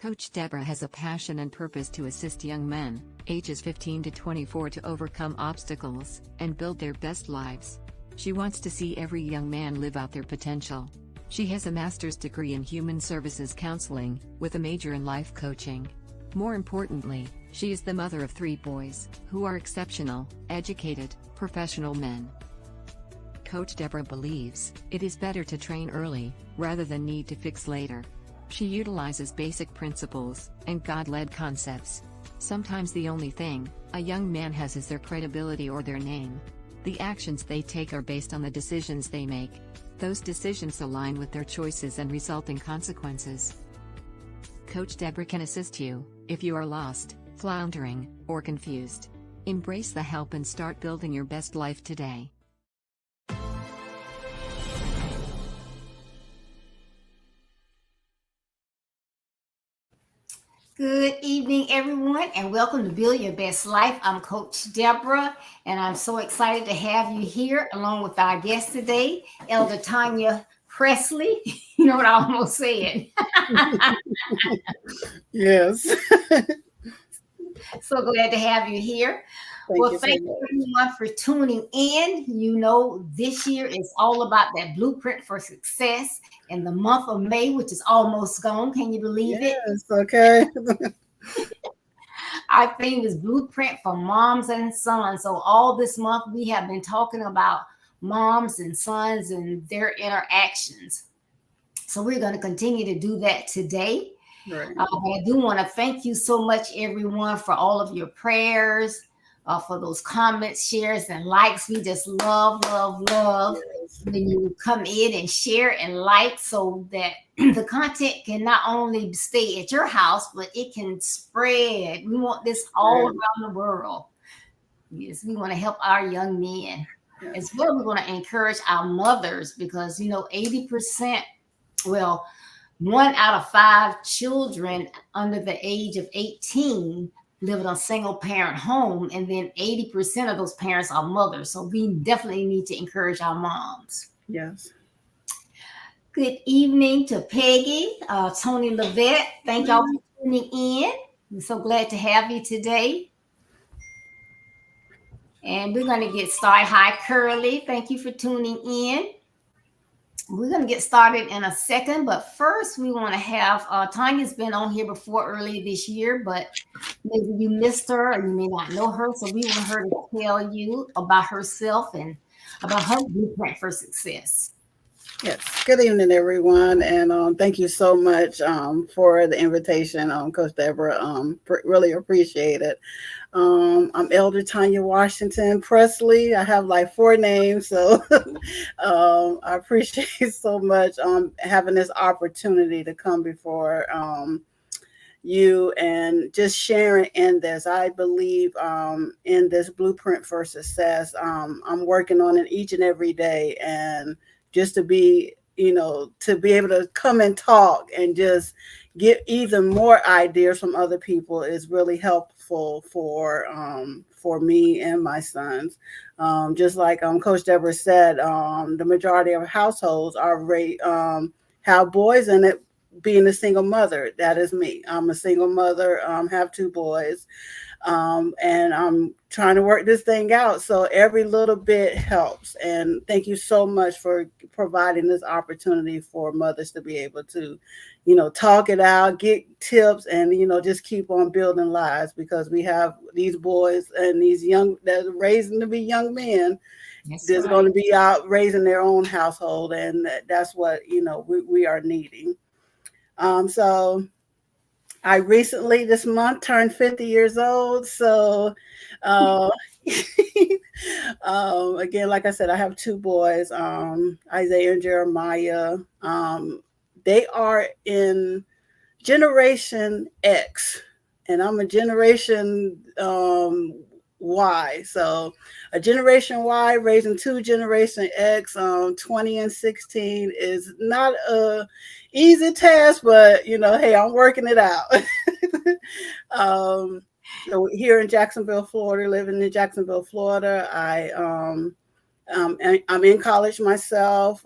Coach Deborah has a passion and purpose to assist young men, ages 15 to 24, to overcome obstacles and build their best lives. She wants to see every young man live out their potential. She has a master's degree in human services counseling, with a major in life coaching. More importantly, she is the mother of 3 boys, who are exceptional, educated, professional men. Coach Deborah believes it is better to train early, rather than need to fix later. She utilizes basic principles and God-led concepts. Sometimes the only thing a young man has is their credibility or their name. The actions they take are based on the decisions they make. Those decisions align with their choices and result in consequences. Coach Deborah can assist you if you are lost, floundering, or confused. Embrace the help and start building your best life today. Good evening, everyone, and welcome to Build Your Best Life. I'm Coach Deborah, and I'm so excited to have you here along with our guest today, Elder Tanya Pressley. You know what I almost said. Yes. So glad to have you here. Thank you everyone for tuning in. You know, this year is all about that blueprint for success. In the month of May, which is almost gone. Can you believe it? Yes, okay. Our theme is Blueprint for Moms and Sons. So all this month, we have been talking about moms and sons and their interactions. So we're going to continue to do that today. Right. But I do want to thank you so much, everyone, for all of your prayers, for those comments, shares, and likes. We just love when you come in and share and like, so that the content can not only stay at your house, but it can spread. We want this all around the world. Yes, we want to help our young men. As well, we want to encourage our mothers, because, you know, 80%, well, 1 out of 5 children under the age of 18 live in a single parent home, and then 80% of those parents are mothers. So we definitely need to encourage our moms. Yes. Good evening to Peggy, Tony Levette. Thank y'all for tuning in. I'm so glad to have you today. And we're going to get started. Hi, Curly. Thank you for tuning in. We're going to get started in a second, but first we want to have, Tanya's been on here before earlier this year, but maybe you missed her or you may not know her. So we want her to tell you about herself and about her blueprint for success. Yes. Good evening, everyone. And thank you so much for the invitation, Coach Deborah. Really appreciate it. I'm Elder Tanya Washington Pressley. I have like 4 names, so I appreciate so much having this opportunity to come before you and just sharing in this. I believe in this blueprint for success. I'm working on it each and every day, and just to be, to be able to come and talk and just get even more ideas from other people is really helpful for me and my sons. Just like Coach Deborah said, the majority of households are have boys in it. Being a single mother, that is me. I'm a single mother, have 2 boys, and I'm trying to work this thing out. So every little bit helps. And thank you so much for providing this opportunity for mothers to be able to, talk it out, get tips and, just keep on building lives, because we have these boys and these young that are raising to be young men. There's going to be out raising their own household, and that's what we are needing. So I recently this month turned 50 years old. So again, like I said, I have two boys, Isaiah and Jeremiah. They are in Generation X, and I'm a Generation Y. So a Generation Y raising two Generation X, 20 and 16 is not a easy task, but hey, I'm working it out. So here in Jacksonville, Florida, living in Jacksonville, Florida, I'm in college myself,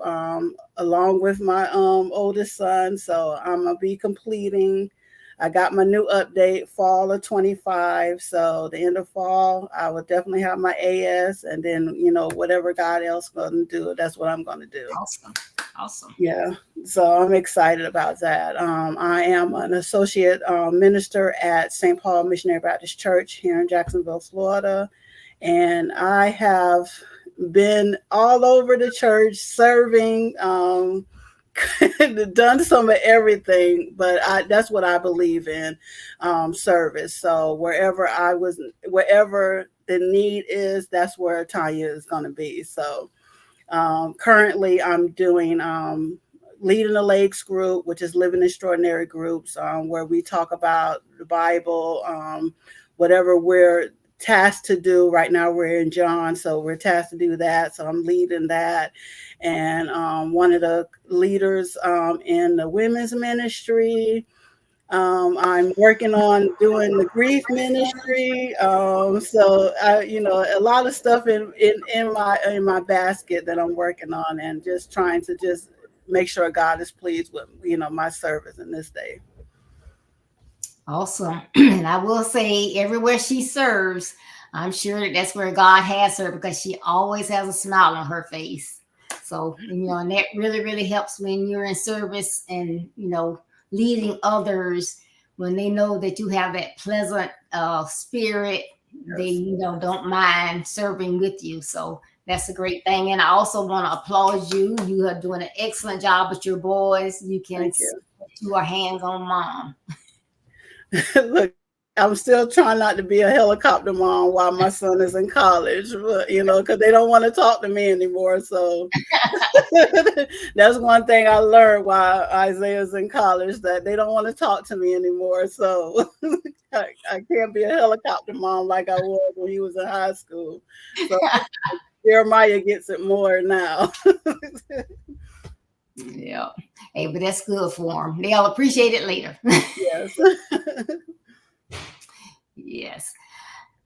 along with my oldest son. So I'm gonna be completing. I got my new update fall of 25. So the end of fall, I will definitely have my AS, and then whatever God else gonna do, that's what I'm gonna do. Awesome. Yeah. So I'm excited about that. I am an associate minister at St. Paul Missionary Baptist Church here in Jacksonville, Florida, and I have been all over the church serving, done some of everything, but that's what I believe in, service. So wherever the need is, that's where Tanya is going to be. So currently I'm doing Leading the Lakes group, which is Living Extraordinary Groups, where we talk about the Bible, whatever we're tasked to do. Right now we're in John, so we're tasked to do that. So I'm leading that. And one of the leaders in the women's ministry. I'm working on doing the grief ministry. So a lot of stuff in my basket that I'm working on, and just trying to just make sure God is pleased with my service in this day. Awesome. And I will say, everywhere she serves, I'm sure that's where God has her, because she always has a smile on her face. So, and that really, really helps when you're in service and, leading others, when they know that you have that pleasant spirit. Yes. They, don't mind serving with you. So that's a great thing. And I also want to applaud you. You are doing an excellent job with your boys. You can see you are hands-on mom. Look, I'm still trying not to be a helicopter mom while my son is in college, but because they don't want to talk to me anymore. So that's one thing I learned while Isaiah's in college, that they don't want to talk to me anymore. So I can't be a helicopter mom like I was when he was in high school. So Jeremiah gets it more now. Yeah. Hey, but that's good for them. They'll appreciate it later. Yes. Yes.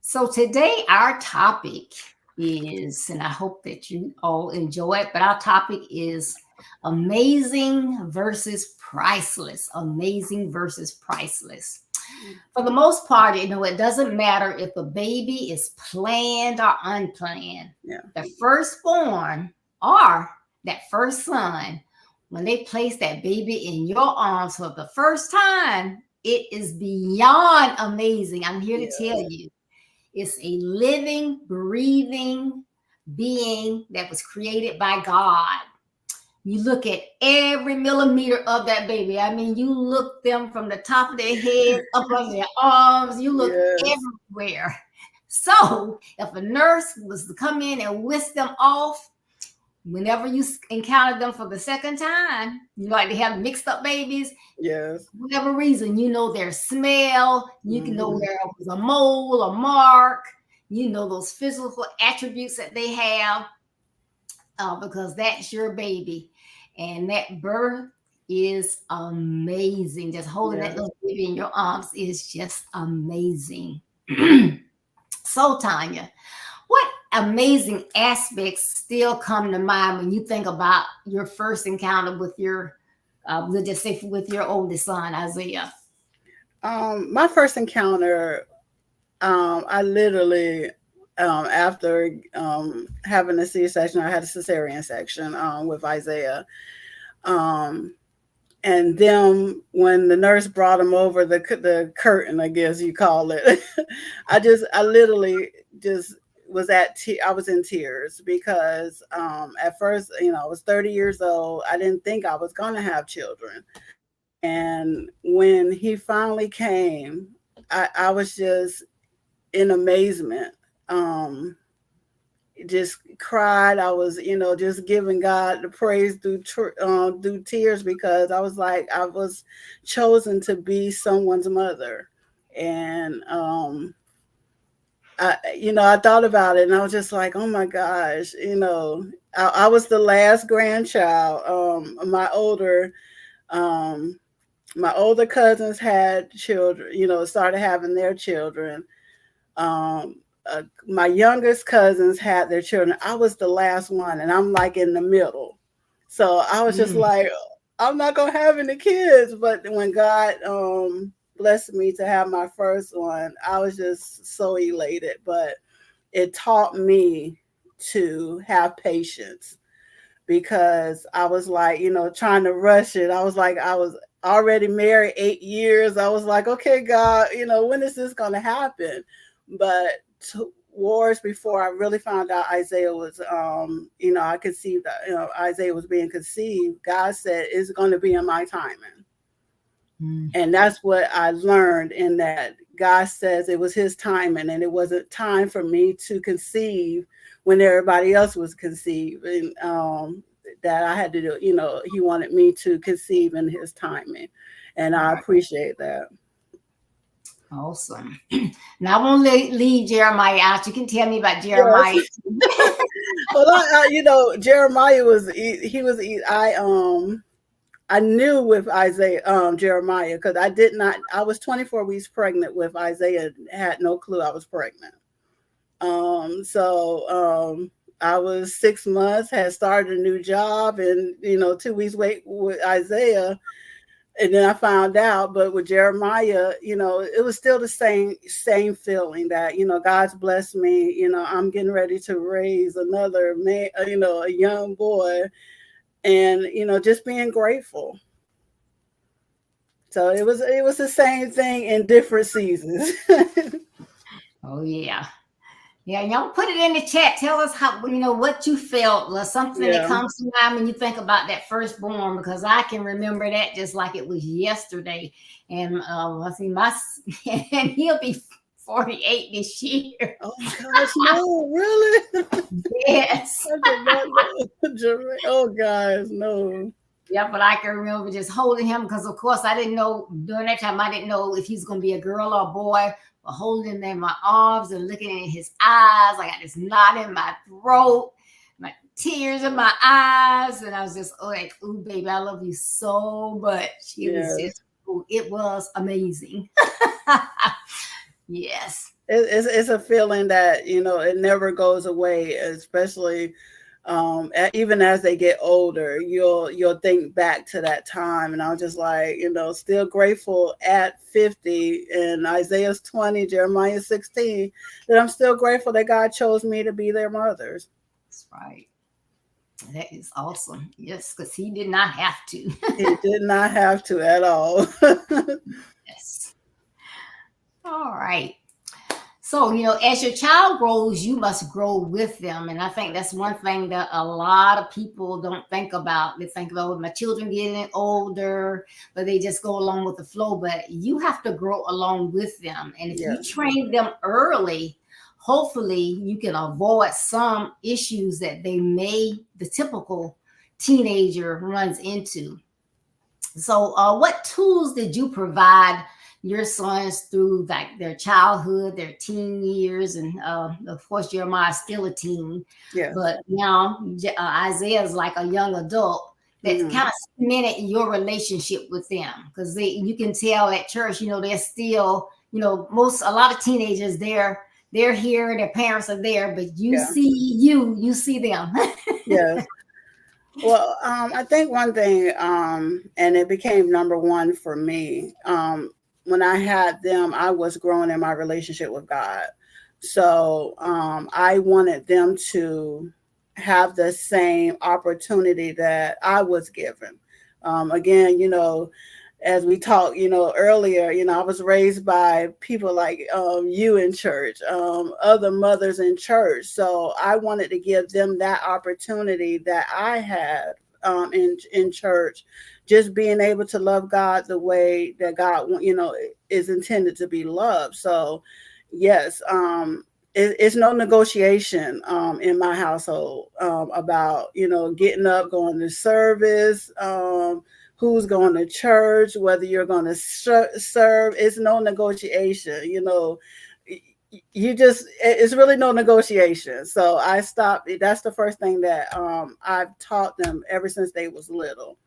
So today our topic is, and I hope that you all enjoy it, but our topic is amazing versus priceless. Amazing versus priceless. For the most part, it doesn't matter if a baby is planned or unplanned. Yeah. The firstborn or that first son, when they place that baby in your arms for the first time, it is beyond amazing. I'm here to tell you, it's a living, breathing being that was created by God. You look at every millimeter of that baby. I mean, you look them from the top of their head up on their arms. You look everywhere. So if a nurse was to come in and whisk them off, whenever you encounter them for the second time, like they have mixed up babies. Yes. For whatever reason, their smell. You can know where it was a mole, a mark. Those physical attributes that they have, because that's your baby. And that birth is amazing. Just holding that little baby in your arms is just amazing. So, Tanya, what amazing aspects still come to mind when you think about your first encounter with your, let's just say, with your oldest son, Isaiah? My first encounter, I literally, after having a C-section, I had a cesarean section with Isaiah. and them, when the nurse brought him over the curtain, I guess you call it, I literally just I was in tears because at first, I was 30 years old. I didn't think I was going to have children. And when he finally came, I was just in amazement. Just cried. I was, just giving God the praise through tears, because I was like, I was chosen to be someone's mother. And I thought about it, and I was just like, oh my gosh, I was the last grandchild. Um, my older cousins had children, started having their children. Um, my youngest cousins had their children. I was the last one, and I'm like in the middle. So I was just like, I'm not gonna have any kids. But when God blessed me to have my first one, I was just so elated. But it taught me to have patience, because I was like, trying to rush it. I was like, I was already married 8 years. I was like, okay, God, when is this going to happen? But towards before I really found out Isaiah was, I could see that, Isaiah was being conceived. God said, it's going to be in my timing. And that's what I learned, in that God says it was his timing, and it wasn't time for me to conceive when everybody else was conceiving. That I had to do, he wanted me to conceive in his timing. And I appreciate that. Awesome. Now I won't leave Jeremiah out. You can tell me about Jeremiah. Yes. Well, Jeremiah I knew with Jeremiah, because I was 24 weeks pregnant with Isaiah, had no clue I was pregnant. So I was 6 months, had started a new job, and 2 weeks wait with Isaiah, and then I found out. But with Jeremiah, it was still the same feeling that God's blessed me. I'm getting ready to raise another man, a young boy, and just being grateful. So it was the same thing in different seasons. Oh yeah. Yeah, y'all put it in the chat. Tell us how, what you felt, or something that comes to mind when you think about that firstborn, because I can remember that just like it was yesterday. And and he'll be 48 this year. Oh my gosh, no, really? Yes. Oh guys, no. Yeah, but I can remember just holding him, because of course I didn't know during that time, I didn't know if he's going to be a girl or a boy. But holding him in my arms and looking in his eyes, I got this knot in my throat, my tears in my eyes, and I was just like, "Ooh, baby, I love you so much." It was amazing. Yes, it's a feeling that it never goes away, especially. Even as they get older, you'll think back to that time. And I was just like, still grateful at 50, and Isaiah's 20, Jeremiah 16, that I'm still grateful that God chose me to be their mothers. That's right. That is awesome. Yes, because he did not have to. He did not have to at all. Yes. All right. So, as your child grows, you must grow with them. And I think that's one thing that a lot of people don't think about. They think about, my children getting older, but they just go along with the flow. But you have to grow along with them. And if you train them early, hopefully you can avoid some issues that the typical teenager runs into. So what tools did you provide your sons through their childhood, their teen years? And of course, Jeremiah is still a teen, but now Isaiah is like a young adult. That kind of cemented your relationship with them, because you can tell at church, they're still, a lot of teenagers, they're here, their parents are there, but you see them. Yes. Well, I think one thing, and it became number one for me, when I had them, I was growing in my relationship with God. So I wanted them to have the same opportunity that I was given. Again, as we talked, earlier, I was raised by people like you in church, other mothers in church. So I wanted to give them that opportunity that I had in church, just being able to love God the way that God, is intended to be loved. So, yes, it's no negotiation in my household about, getting up, going to service. Who's going to church, whether you're going to serve, it's no negotiation. It's really no negotiation. So I stopped. That's the first thing that I've taught them ever since they was little.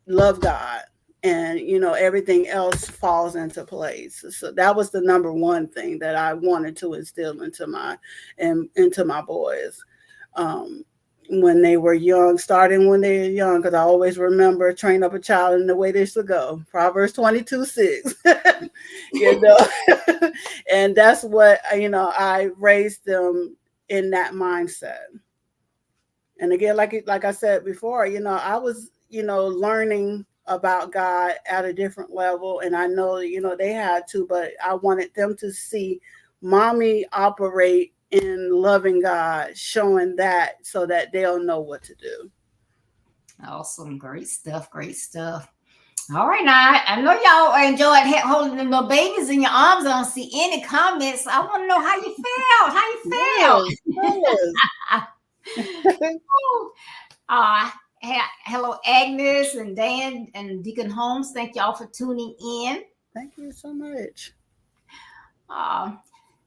Love God, and everything else falls into place. So that was the number one thing that I wanted to instill into my boys. When they were young, starting when they were young, because I always remember train up a child in the way they should go. Proverbs 22:6. And that's what, I raised them in that mindset. And again, like I said before, I was, learning about God at a different level. And I know, they had to, but I wanted them to see mommy operate in loving God, showing that so that they'll know what to do. Awesome. Great stuff. Great stuff. All right, now I know y'all enjoyed holding them little babies in your arms. I don't see any comments. I want to know how you felt. Hello, Agnes and Dan and Deacon Holmes. Thank y'all for tuning in. Thank you so much.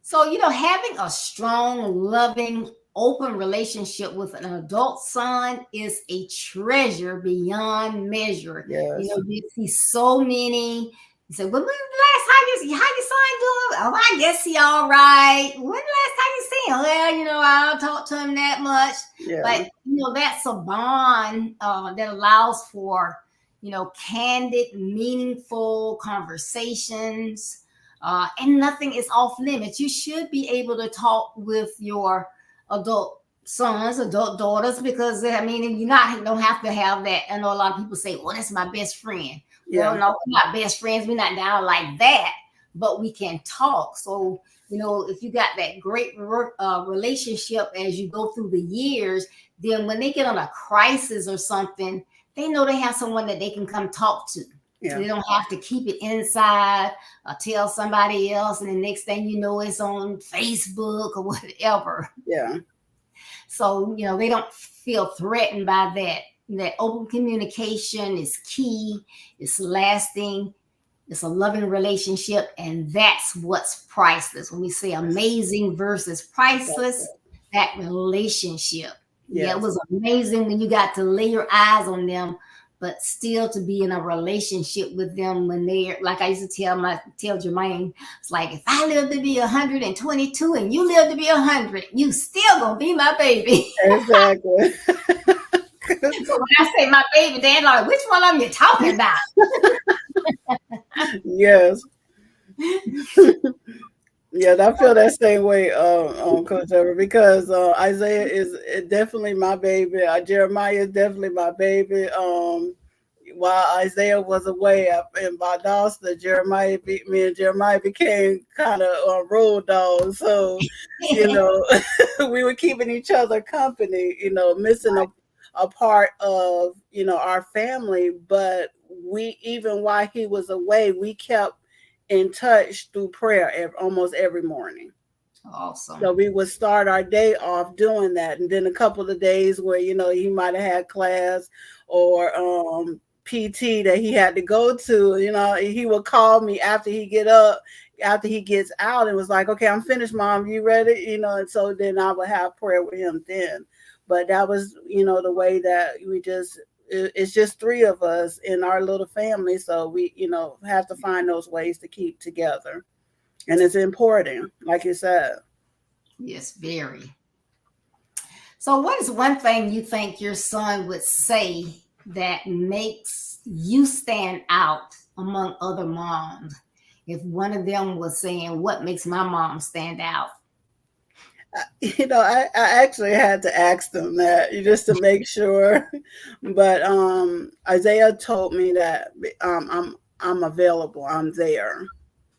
So, having a strong, loving, open relationship with an adult son is a treasure beyond measure. Yes. You see so many. You say, when was the last time how your son doing? Oh, I guess he all right. When the last time you see him? Well, I don't talk to him that much. Yeah. But, that's a bond that allows for, candid, meaningful conversations. And nothing is off limits. You should be able to talk with your adult sons, adult daughters, because you don't have to have that. I know a lot of people say, "Well, that's my best friend." Yeah. Well, no, we're not best friends. We're not down like that, but we can talk. So, if you got that great relationship as you go through the years, then when they get on a crisis or something, they know they have someone that they can come talk to. Yeah. They don't have to keep it inside or tell somebody else. And the next thing you know, it's on Facebook or whatever. Yeah. So, they don't feel threatened by that. That open communication is key. It's lasting. It's a loving relationship. And that's what's priceless. When we say amazing versus priceless, that relationship. Yes. Yeah, it was amazing when you got to lay your eyes on them, but still to be in a relationship with them when they're, like I used to tell Jermaine, it's like, if I live to be 122 and you live to be 100, you still gonna be my baby. Exactly. So when I say my baby, they're like, which one of them you talking about? Yes. Yeah, I feel that same way on Coach Deborah, because Isaiah is definitely my baby. Jeremiah is definitely my baby. While Isaiah was away in Valdosta, me and Jeremiah became kind of road dogs. So, we were keeping each other company, missing a part of, our family. But even while he was away, we kept in touch through prayer almost every morning. Awesome. So we would start our day off doing that. And then a couple of days where, he might have had class or PT that he had to go to, he would call me after he gets out and was like, okay, I'm finished, Mom. You ready? And so then I would have prayer with him then. But that was, the way that it's just three of us in our little family. So we, have to find those ways to keep together. And it's important, like you said. Yes, very. So what is one thing you think your son would say that makes you stand out among other moms? If one of them was saying, what makes my mom stand out? I actually had to ask them that just to make sure. But Isaiah told me that I'm available. I'm there.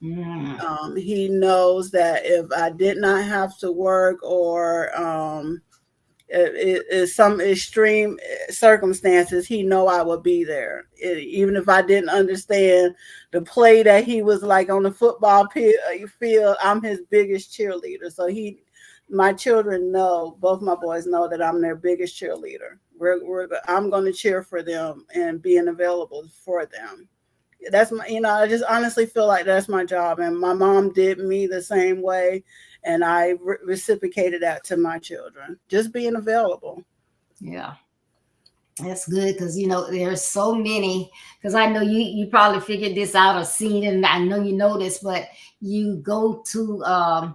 Mm. He knows that if I did not have to work or it is some extreme circumstances, he know I would be there. Even if I didn't understand the play that he was like on the football field, I'm his biggest cheerleader. So my children know, both my boys know that I'm their biggest cheerleader. I'm going to cheer for them and being available for them. That's my, I just honestly feel like that's my job. And my mom did me the same way. And I reciprocated that to my children, just being available. Yeah. That's good because there's so many. Because I know you probably figured this out or seen it, and I know you know this, but you go to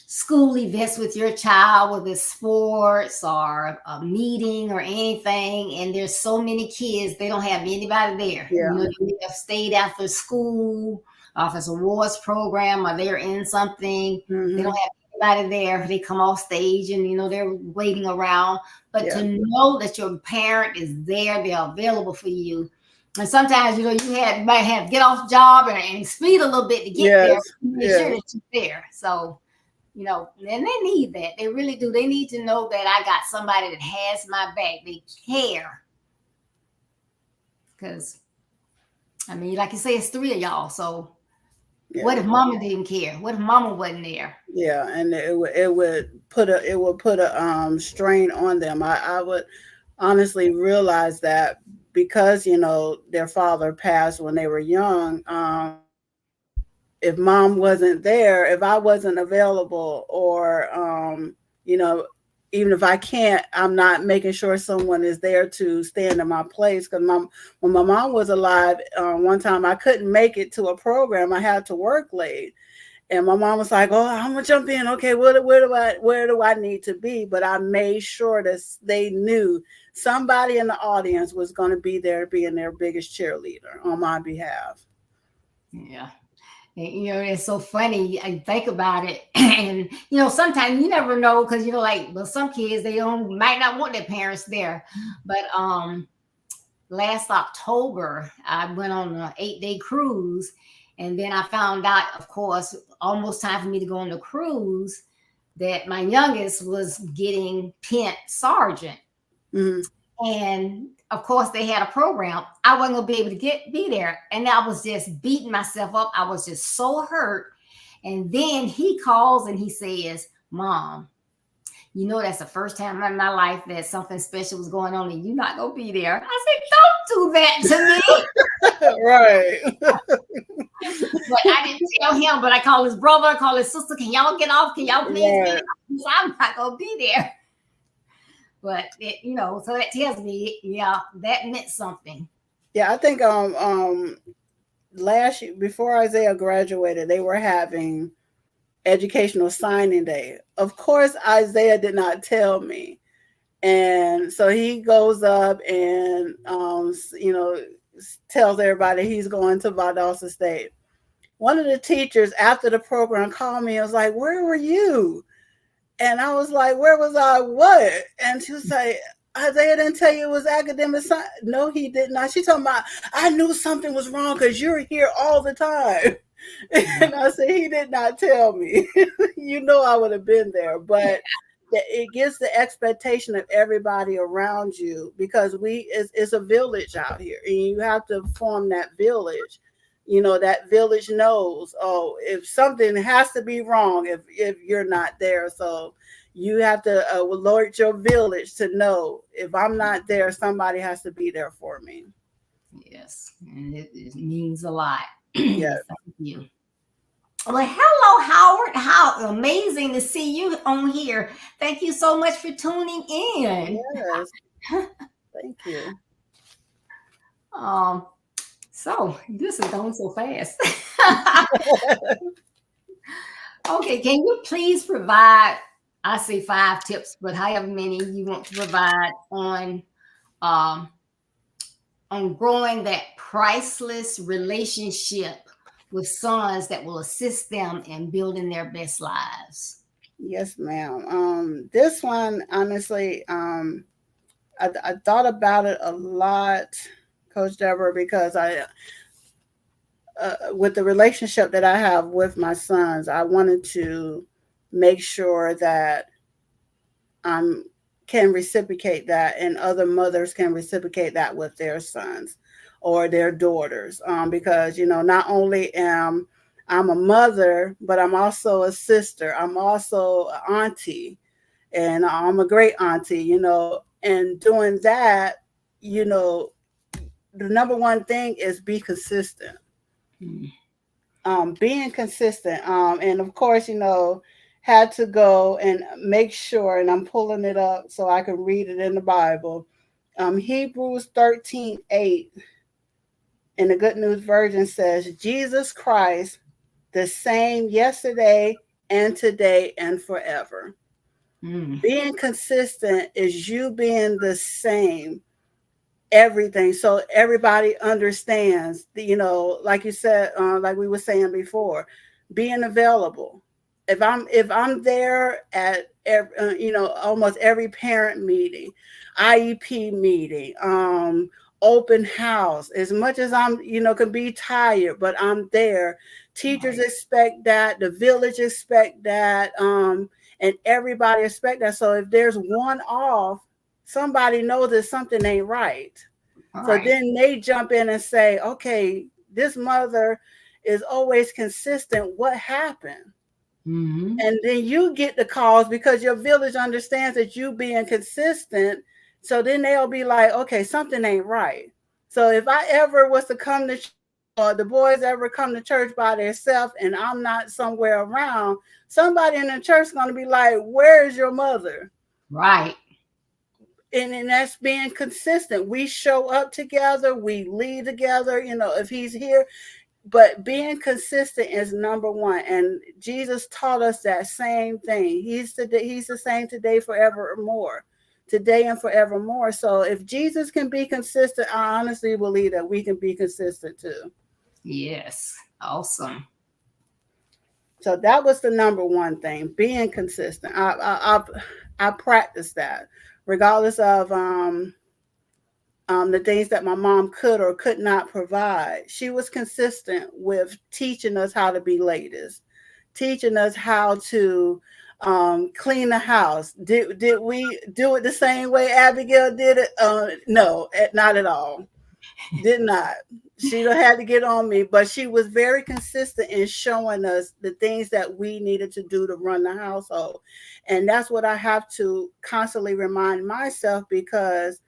school events with your child, whether it's sports or a meeting or anything, and there's so many kids, they don't have anybody there. Yeah. They have stayed after school, if it's awards program or they're in something, they don't have anybody there. They come off stage and they're waiting around. But to know that your parent is there, they're available for you. And sometimes you might have to get off job and speed a little bit to get there, make sure that you're there. So and they need that. They really do. They need to know that I got somebody that has my back. They care. Because, like you say, it's 3 of y'all. So what if mama didn't care? What if mama wasn't there? Yeah, and it would put a strain on them. I would honestly realize that because their father passed when they were young. If mom wasn't there, if I wasn't available, or even if I can't, I'm not making sure someone is there to stand in my place. Because when my mom was alive, one time I couldn't make it to a program. I had to work late, and my mom was like, "Oh, I'm gonna jump in. Okay, where do I need to be?" But I made sure that they knew somebody in the audience was going to be there, being their biggest cheerleader on my behalf. Yeah. And, it's so funny. I think about it, and sometimes you never know because some kids might not want their parents there. But last October I went on an 8-day cruise, and then I found out, of course, almost time for me to go on the cruise, that my youngest was getting Pent Sergeant. Mm-hmm. And of course, they had a program. I wasn't gonna be able to be there, and I was just beating myself up. I was just so hurt. And then he calls and he says, "Mom, that's the first time in my life that something special was going on, and you're not gonna be there." I said, "Don't do that to me." Right. But I didn't tell him. But I called his brother. I called his sister. Can y'all get off? Can y'all please get off? I'm not gonna be there. But so that tells me, that meant something. Yeah, I think last year, before Isaiah graduated, they were having educational signing day. Of course, Isaiah did not tell me, and so he goes up and tells everybody he's going to Valdosta State. One of the teachers after the program called me and was like, "Where were you?" And I was like, "Where was I? What?" And she was like, "Isaiah didn't tell you it was academic science." No, he did not. She told me, "I knew something was wrong because you're here all the time." And I said, "He did not tell me." I would have been there. But it gives the expectation of everybody around you, because it's a village out here, and you have to form that village. That village knows, if something has to be wrong if you're not there. So you have to alert your village to know, if I'm not there, somebody has to be there for me. Yes, and it means a lot. Yes. Thank you. Well, hello, Howard. How amazing to see you on here. Thank you so much for tuning in. Yes. Thank you. So this is going so fast. Okay, can you please provide, I say 5 tips, but however many you want to provide on growing that priceless relationship with sons that will assist them in building their best lives? Yes, ma'am. This one, honestly, I thought about it a lot, Coach Deborah, because with the relationship that I have with my sons, I wanted to make sure that I can reciprocate that, and other mothers can reciprocate that with their sons or their daughters. Because not only am I'm a mother, but I'm also a sister. I'm also an auntie, and I'm a great auntie. And doing that, you know, the number one thing is be consistent. Mm. Being consistent. And of course, had to go and make sure, and I'm pulling it up so I can read it in the Bible. Hebrews 13:8 in the Good News Version says, Jesus Christ, the same yesterday and today and forever. Mm. Being consistent is you being the same everything, so everybody understands like you said, like we were saying before, being available. If I'm there at almost every parent meeting, IEP meeting, open house, as much as I'm can be tired, but I'm there. Teachers Right. expect that, the village expect that, and everybody expect that. So if there's one off, somebody knows that something ain't right. All So right. then they jump in and say, okay, this mother is always consistent. What happened? Mm-hmm. And then you get the calls because your village understands that you being consistent. So then they'll be like, okay, something ain't right. So if I ever was to come to or the boys ever come to church by themselves and I'm not somewhere around, somebody in the church is going to be like, where is your mother? Right. And that's being consistent. We show up together, we lead together, if he's here. But being consistent is number one. And Jesus taught us that same thing. He's the same today, forevermore. Today and forevermore. So if Jesus can be consistent, I honestly believe that we can be consistent too. Yes. Awesome. So that was the number one thing, being consistent. I practiced that, regardless of the things that my mom could or could not provide. She was consistent with teaching us how to be ladies, teaching us how to clean the house. Did we do it the same way Abigail did it? No, not at all. Did not. She had to get on me, but she was very consistent in showing us the things that we needed to do to run the household. And that's what I have to constantly remind myself, because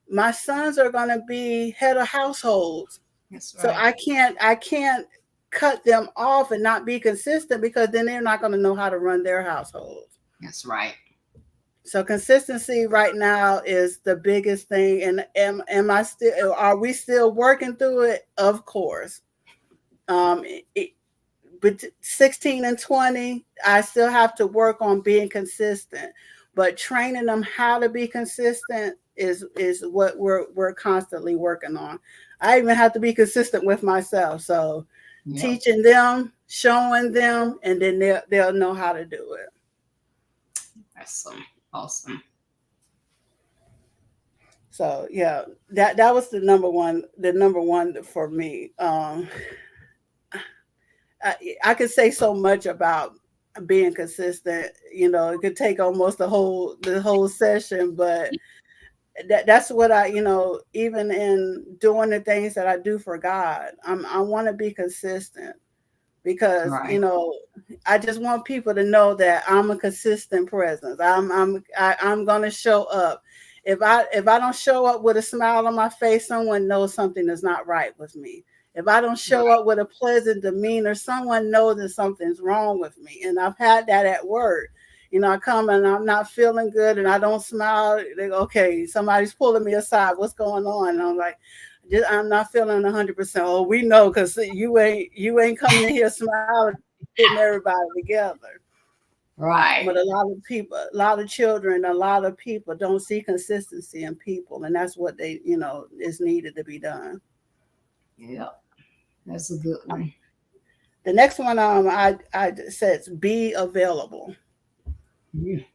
my sons are going to be head of households. That's So right. I can't cut them off and not be consistent, because then they're not going to know how to run their households. That's right. So consistency right now is the biggest thing. And am I still, are we still working through it? Of course. Um, it, but 16 and 20, I still have to work on being consistent. But training them how to be consistent is what we're constantly working on. I even have to be consistent with myself. So Yep. teaching them, showing them, and then they'll know how to do it. Awesome. Awesome. So yeah, that was the number one for me. I could say so much about being consistent. It could take almost the whole session, but that's what even in doing the things that I do for God, I want to be consistent, because Right. I just want people to know that I'm a consistent presence. I'm gonna show up. If I don't show up with a smile on my face, someone knows something is not right with me. If I don't show Right. up with a pleasant demeanor, someone knows that something's wrong with me. And I've had that at work. I come and I'm not feeling good and I don't smile. They go, okay, somebody's pulling me aside. What's going on? And I'm like, I'm not feeling 100%. Oh, we know, because you ain't coming in here smiling, getting everybody together. Right. But a lot of children, a lot of people don't see consistency in people, and that's what is needed to be done. Yep. That's a good one. The next one, I says be available. Mhm.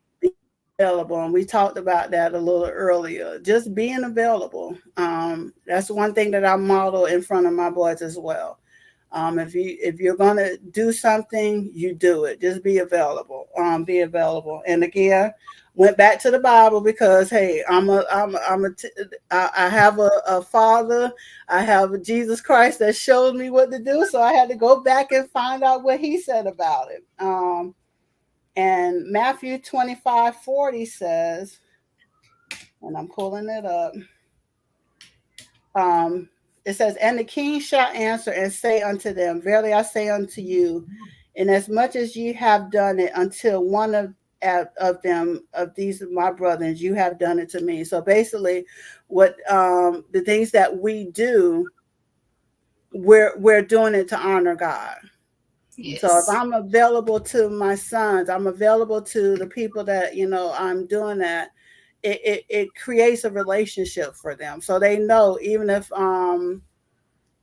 Available, and we talked about that a little earlier. Just being available. That's one thing that I model in front of my boys as well. If you're gonna do something, you do it. Just be available. Be available. And again, went back to the Bible because hey, I have a father. I have a Jesus Christ that showed me what to do. So I had to go back and find out what he said about it. And Matthew 25:40 says, and I'm pulling it up. It says, and the king shall answer and say unto them, verily I say unto you, inasmuch as ye have done it until one of them, of these my brothers, you have done it to me. So basically, what the things that we do, we're doing it to honor God. So if Yes. I'm available to my sons, I'm available to the people that I'm doing that. It creates a relationship for them, so they know even if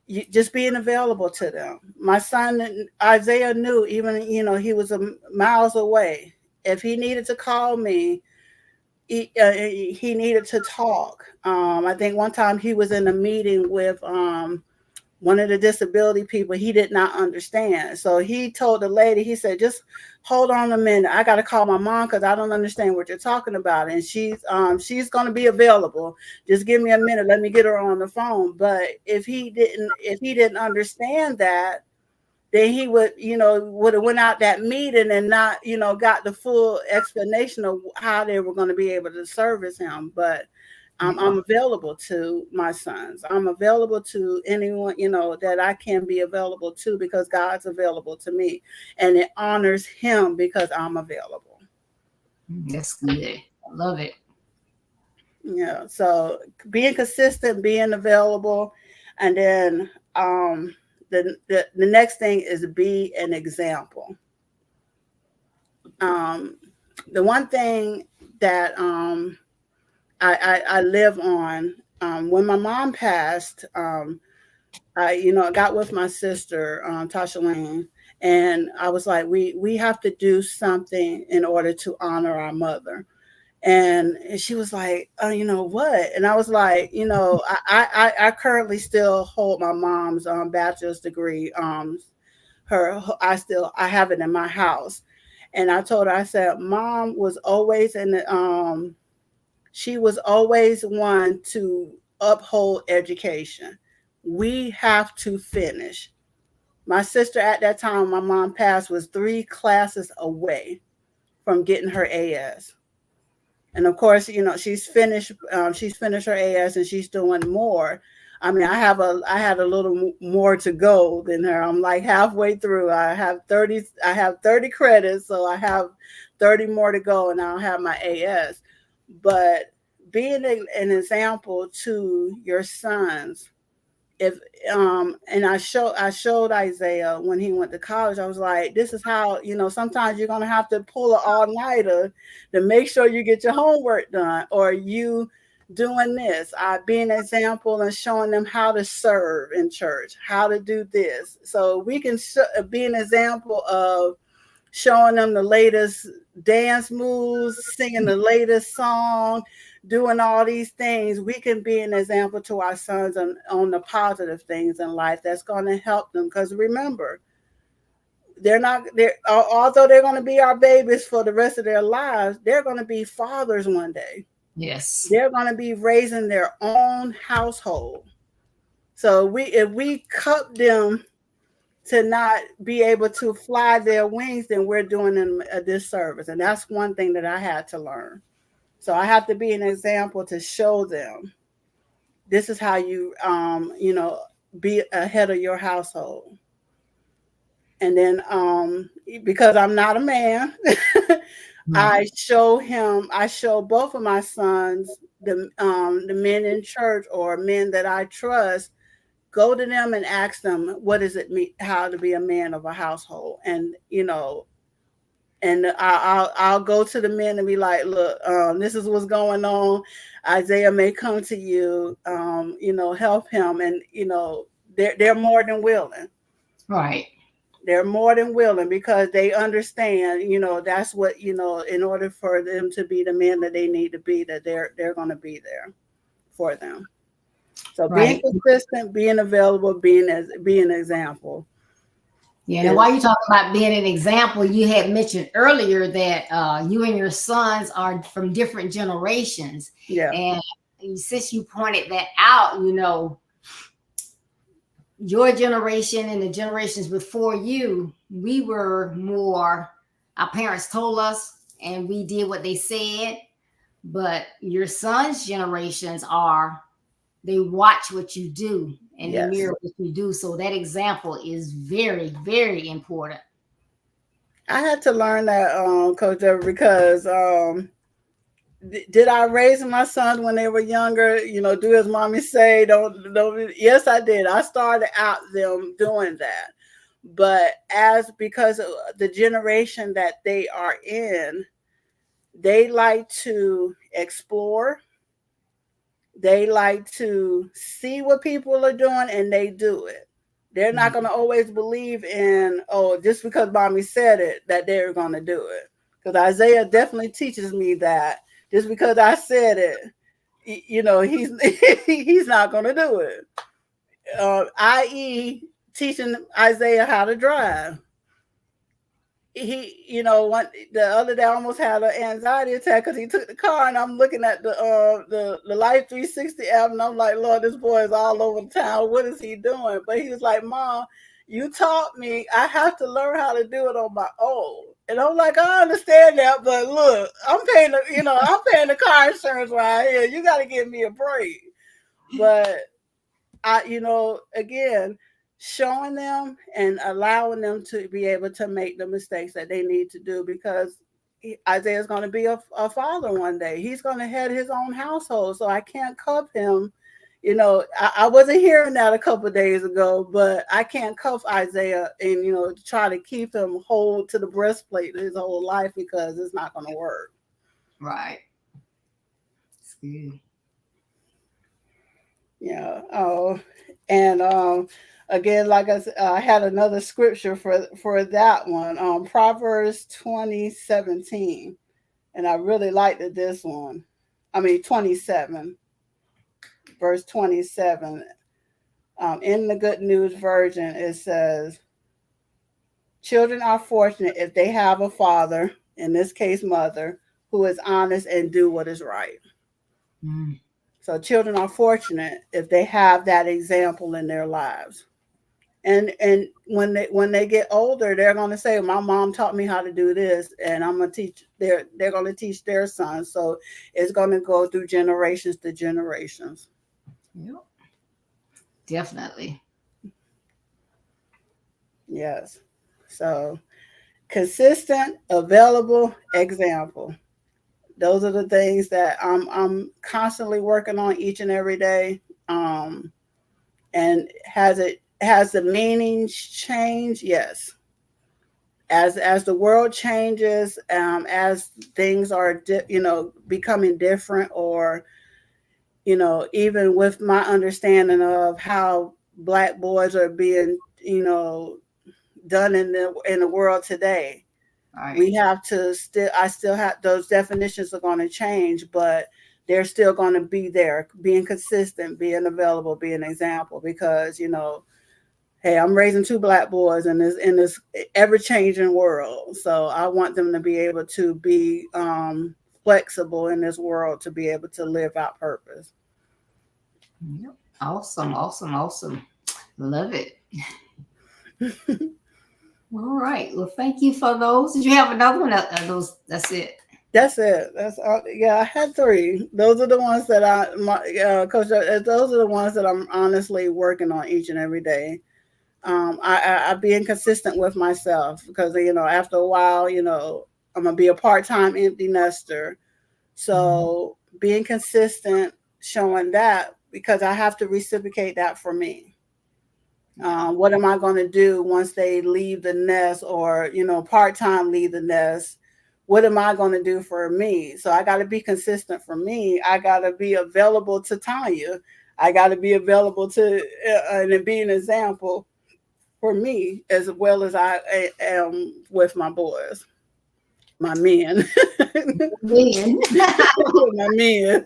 you, just being available to them. My son Isaiah knew even he was miles away. If he needed to call me, he needed to talk. I think one time he was in a meeting with one of the disability people. He did not understand, so he told the lady, he said, just hold on a minute, I got to call my mom because I don't understand what you're talking about, and she's going to be available, just give me a minute, let me get her on the phone. But if he didn't understand that, then he would have went out that meeting and not got the full explanation of how they were going to be able to service him. But I'm available to my sons. I'm available to anyone, that I can be available to because God's available to me. And it honors him because I'm available. That's good. I love it. Yeah. So being consistent, being available. And then the next thing is be an example. Um, the one thing that I live on, when my mom passed, I got with my sister, Tasha Lane, and I was like, we have to do something in order to honor our mother. And she was like, oh, what? And I was like, I currently still hold my mom's bachelor's degree. I have it in my house. And I told her, I said, Mom was always she was always one to uphold education. We have to finish. My sister at that time, my mom passed, was 3 classes away from getting her AS. And of course, she's finished her AS and she's doing more. I mean, I had a little more to go than her. I'm like halfway through. I have 30 credits, so I have 30 more to go and I'll have my AS. But being an example to your sons, if and I showed Isaiah when he went to college. I was like, this is how, sometimes you're gonna have to pull an all-nighter to make sure you get your homework done, or you doing this. I be an example and showing them how to serve in church, how to do this, so we can be an example of showing them the latest dance moves, singing the latest song, doing all these things. We can be an example to our sons on the positive things in life that's going to help them. Because remember, although they're going to be our babies for the rest of their lives, they're going to be fathers one day. Yes. They're going to be raising their own household. So if we cup them to not be able to fly their wings, then we're doing them a disservice. And that's one thing that I had to learn. So I have to be an example to show them this is how be ahead of your household. And then because I'm not a man, I show both of my sons, the men in church or men that I trust, go to them and ask them, what does it mean, how to be a man of a household? And, and I'll go to the men and be like, look, this is what's going on. Isaiah may come to you, help him. And, they're more than willing. Right. They're more than willing because they understand, that's what, in order for them to be the men that they need to be, that they're going to be there for them. So being Right. consistent, being available, being an example. Yeah, and while you're talking about being an example, you had mentioned earlier that you and your sons are from different generations. Yeah. And since you pointed that out, your generation and the generations before you, we were more, our parents told us and we did what they said. But your son's generations they watch what you do and they Yes. mirror what you do. So that example is very, very important. I had to learn that, Coach Deborah, because did I raise my sons when they were younger? Do as mommy say. Don't. Yes, I did. I started out them doing that, but because of the generation that they are in, they like to explore. They like to see what people are doing, and they do it. They're not going to always believe in, just because mommy said it, that they're going to do it. Because Isaiah definitely teaches me that just because I said it, he's he's not going to do it. I.e., teaching Isaiah how to drive. The other day I almost had an anxiety attack because he took the car, and I'm looking at the Life 360 app, and I'm like, Lord, this boy is all over town. What is he doing? But he was like, Mom, you taught me. I have to learn how to do it on my own. And I'm like, I understand that, but look, I'm paying the car insurance right here. You got to give me a break. But again, showing them and allowing them to be able to make the mistakes that they need to do, because Isaiah's going to be a father one day. He's going to head his own household. So I can't cuff him. I wasn't hearing that a couple of days ago, but I can't cuff Isaiah and, try to keep him hold to the breastplate his whole life, because it's not going to work. Right. It's good. Yeah. Oh, and again, like I said, I had another scripture for that one. Proverbs 20:17, and I really liked this one. 27, verse 27. In the Good News Version, it says, "Children are fortunate if they have a father, in this case, mother, who is honest and do what is right." Mm. So children are fortunate if they have that example in their lives. And when they get older, they're going to say, my mom taught me how to do this, and I'm going to teach they're going to teach their sons. So it's going to go through generations to generations. Yep. Definitely. Yes. So consistent, available, example. Those are the things that I'm constantly working on each and every day. And has the meaning changed? Yes. As the world changes, as things are becoming different, or even with my understanding of how Black boys are being done in the world today. Right. We have to I still have, those definitions are going to change, but they're still going to be there, being consistent, being available, being an example, because, hey, I'm raising 2 Black boys in this ever changing world. So I want them to be able to be flexible in this world, to be able to live out purpose. Yep. Awesome. Love it. All right. Well, thank you for those. Did you have another one? Those. That's it. That's it. That's all. Yeah, I had 3. Those are the ones that Coach. Those are the ones that I'm honestly working on each and every day. I being consistent with myself, because after a while, I'm gonna be a part-time empty nester. So being consistent, showing that, because I have to reciprocate that for me. What am I going to do once they leave the nest, or part-time leave the nest? What am I going to do for me? So I got to be consistent for me. I got to be available to Tanya. I got to be available to and be an example for me as well as I am with my boys, my men. Men. My men.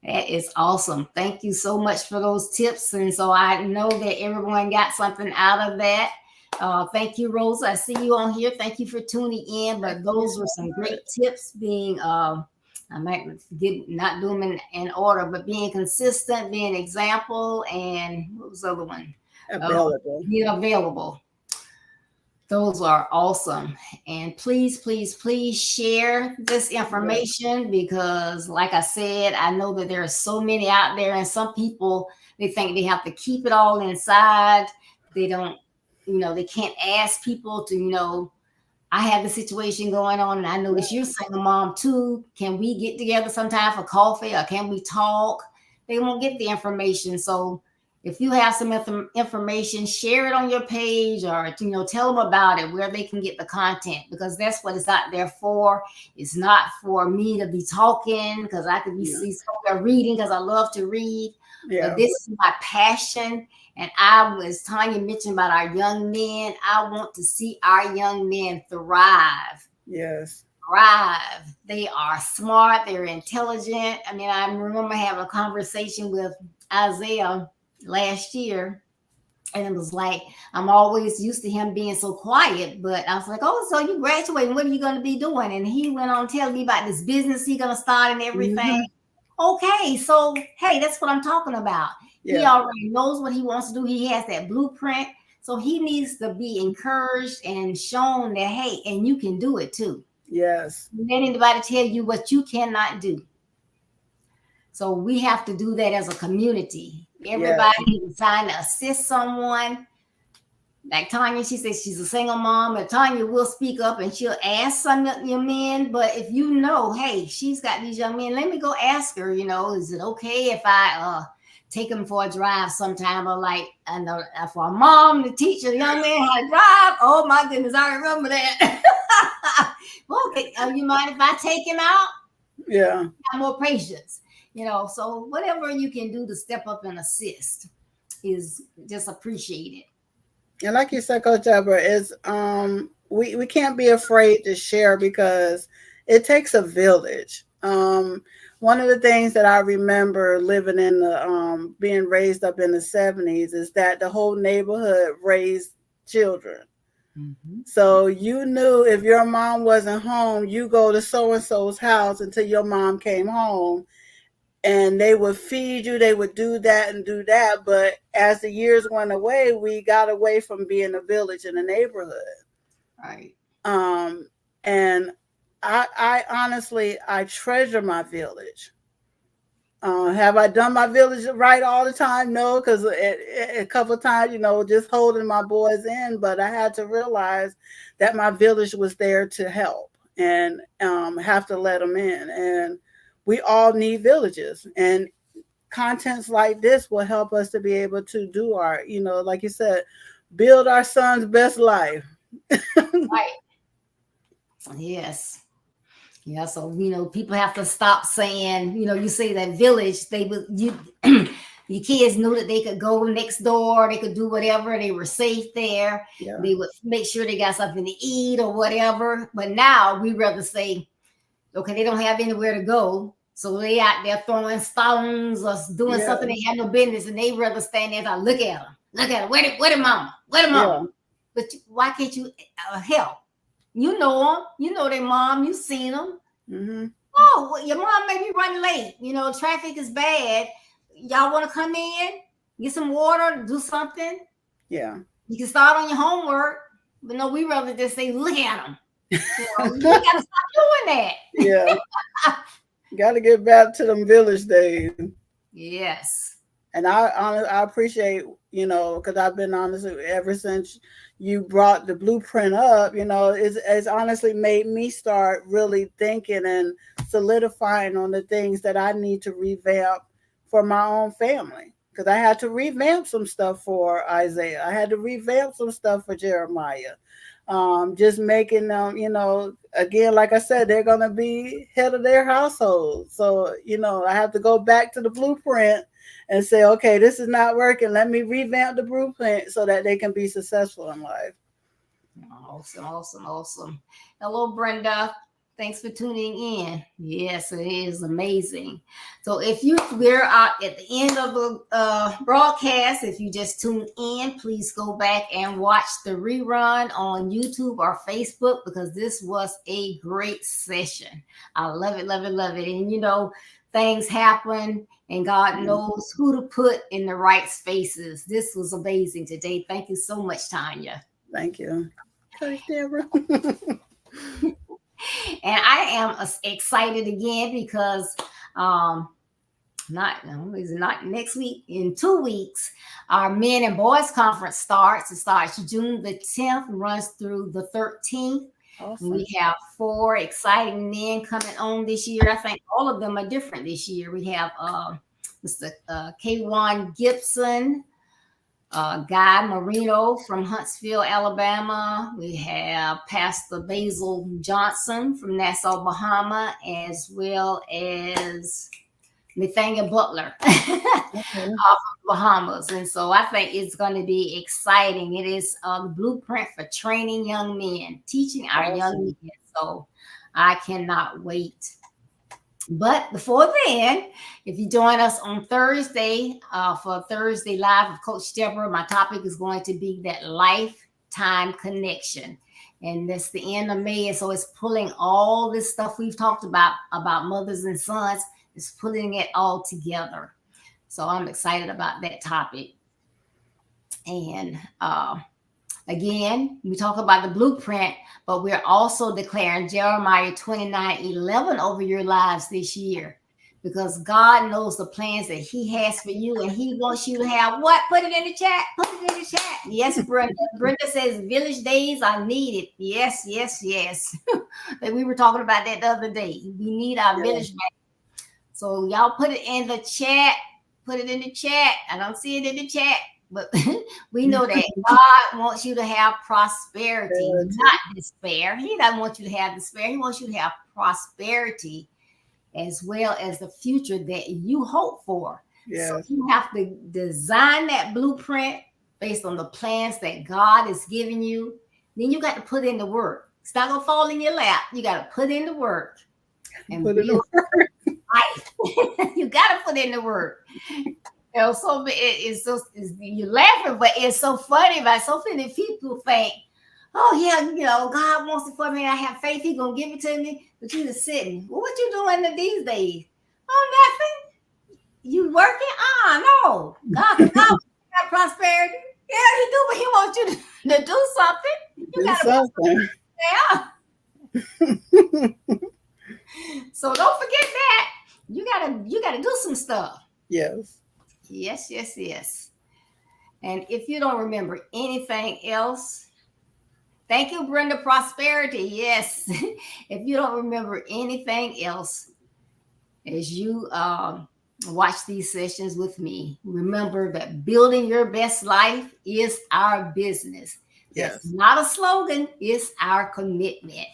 That is awesome. Thank you so much for those tips. And so I know that everyone got something out of that. Thank you, Rosa. I see you on here. Thank you for tuning in. But those were some great tips being, I might not do them in order, but being consistent, being an example, and what was the other one? Available. Being available. Those are awesome. And please, please, please share this information because, like I said, I know that there are so many out there, and some people, they think they have to keep it all inside. They don't, they can't ask people to, I have the situation going on, and I know that you're a single mom too. Can we get together sometime for coffee, or can we talk? They won't get the information. So if you have some information, share it on your page, or tell them about it, where they can get the content, because that's what it's out there for. It's not for me to be talking because I could be somewhere reading because I love to read. Yeah. But this is my passion. And as Tanya mentioned about our young men, I want to see our young men thrive. Yes. Thrive. They are smart. They're intelligent. I mean, I remember having a conversation with Isaiah last year, and it was like, I'm always used to him being so quiet, but I was like, oh, so you graduating, what are you going to be doing? And he went on telling me about this business he's going to start and everything. Okay, so hey, that's what I'm talking about. He already knows what he wants to do. He has that blueprint, so he needs to be encouraged and shown that, hey, and you can do it too. Yes. Let anybody tell you what you cannot do. So we have to do that as a community. Everybody is trying to assist someone. Like Tanya, she says she's a single mom, and Tanya will speak up and she'll ask some of your men. But if you know, hey, she's got these young men, let me go ask her, is it okay if I take them for a drive sometime? Or like, I know for a mom to teach a young man how to drive. Oh my goodness, I remember that. Okay, you mind if I take him out? Yeah. Have more patience. So whatever you can do to step up and assist is just appreciated. And like you said, Coach Deborah, is we can't be afraid to share because it takes a village. One of the things that I remember living in the being raised up in the 70s is that the whole neighborhood raised children. Mm-hmm. So you knew if your mom wasn't home, you go to so-and-so's house until your mom came home. And they would feed you, they would do that and do that. But as the years went away, we got away from being a village in a neighborhood. Right. And I honestly, I treasure my village. Have I done my village right all the time? No, because a couple of times, just holding my boys in. But I had to realize that my village was there to help and have to let them in. And we all need villages, and contents like this will help us to be able to do our, like you said, build our son's best life. Right. Yes. Yeah. So, people have to stop saying, you say that village, your kids knew that they could go next door, they could do whatever, they were safe there. Yeah. They would make sure they got something to eat or whatever. But now we rather say, okay, they don't have anywhere to go. So they out there throwing stones or doing something they have no business, and they rather stand there and look at them. Look at them. Where the mama? Where the mama? Yeah. But why can't you help? You know them. You know their mom. You've seen them. Mm-hmm. Oh, well, your mom may be running late. Traffic is bad. Y'all want to come in, get some water, do something? Yeah. You can start on your homework. But no, we rather just say, look at them. You got to stop doing that. Yeah. Got to get back to them village days. Yes. And I appreciate, because I've been honest ever since you brought the blueprint up, it's honestly made me start really thinking and solidifying on the things that I need to revamp for my own family. Because I had to revamp some stuff for Isaiah. I had to revamp some stuff for Jeremiah. Just making them, again, like I said, they're going to be head of their household. So, I have to go back to the blueprint and say, okay, this is not working. Let me revamp the blueprint so that they can be successful in life. Awesome, awesome, awesome. Hello, Brenda. Thanks for tuning in. Yes, it is amazing. So we're at the end of the broadcast. If you just tuned in, please go back and watch the rerun on YouTube or Facebook, because this was a great session. I love it, love it, love it. And things happen, and God knows who to put in the right spaces. This was amazing today. Thank you so much, Tanya. Thank you, Coach Deborah. And I am excited again because not next week, in 2 weeks, our Men and Boys Conference starts. It starts June the 10th, runs through the 13th. Awesome. We have 4 exciting men coming on this year. I think all of them are different this year. We have Mr. K1 Gibson, Guy Marino from Huntsville, Alabama. We have Pastor Basil Johnson from Nassau, Bahama, as well as Nathaniel Butler from Bahamas. And so I think it's going to be exciting. It is the blueprint for training young men, teaching our young men. So I cannot wait. But before then, if you join us on Thursday for Thursday Live with Coach Deborah, my topic is going to be that lifetime connection. And that's the end of May. And so it's pulling all this stuff we've talked about mothers and sons, it's putting it all together. So I'm excited about that topic. And again, we talk about the blueprint, but we're also declaring Jeremiah 29:11 over your lives this year, because God knows the plans that he has for you, and he wants you to have what? Put it in the chat. Put it in the chat. Yes, Brenda. Brenda says village days are needed. Yes, yes, yes. We were talking about that the other day. We need our village days. So y'all put it in the chat. Put it in the chat. I don't see it in the chat. But we know that God wants you to have prosperity, not despair. He doesn't want you to have despair. He wants you to have prosperity, as well as the future that you hope for. Yes. So you have to design that blueprint based on the plans that God is giving you. Then you got to put in the work. It's not going to fall in your lap. You got to put in the work. And put in the work. You got to put in the work. So you're laughing, but it's so funny. But so many people think, oh yeah, God wants it for me. I have faith. He's gonna give it to me. But you just sitting. Well, what you doing these days? Oh, nothing. You working? No. God got prosperity. Yeah, he do, but he wants you to do something. You gotta So don't forget that. You gotta do some stuff. Yes. Yes, yes, yes. And if you don't remember anything else, thank you, Brenda. Prosperity. Yes. If you don't remember anything else, as you watch these sessions with me, remember that building your best life is our business. Yes. It's not a slogan. It's our commitment.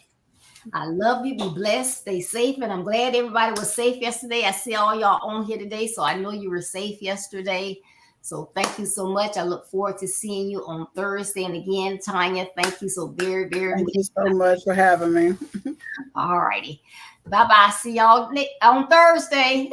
I love you. Be blessed. Stay safe. And I'm glad everybody was safe yesterday. I see all y'all on here today, so I know you were safe yesterday. So thank you so much. I look forward to seeing you on Thursday. And again, Tanya, thank you so very, very much. Thank you so much for having me. All righty. Bye-bye. See y'all on Thursday.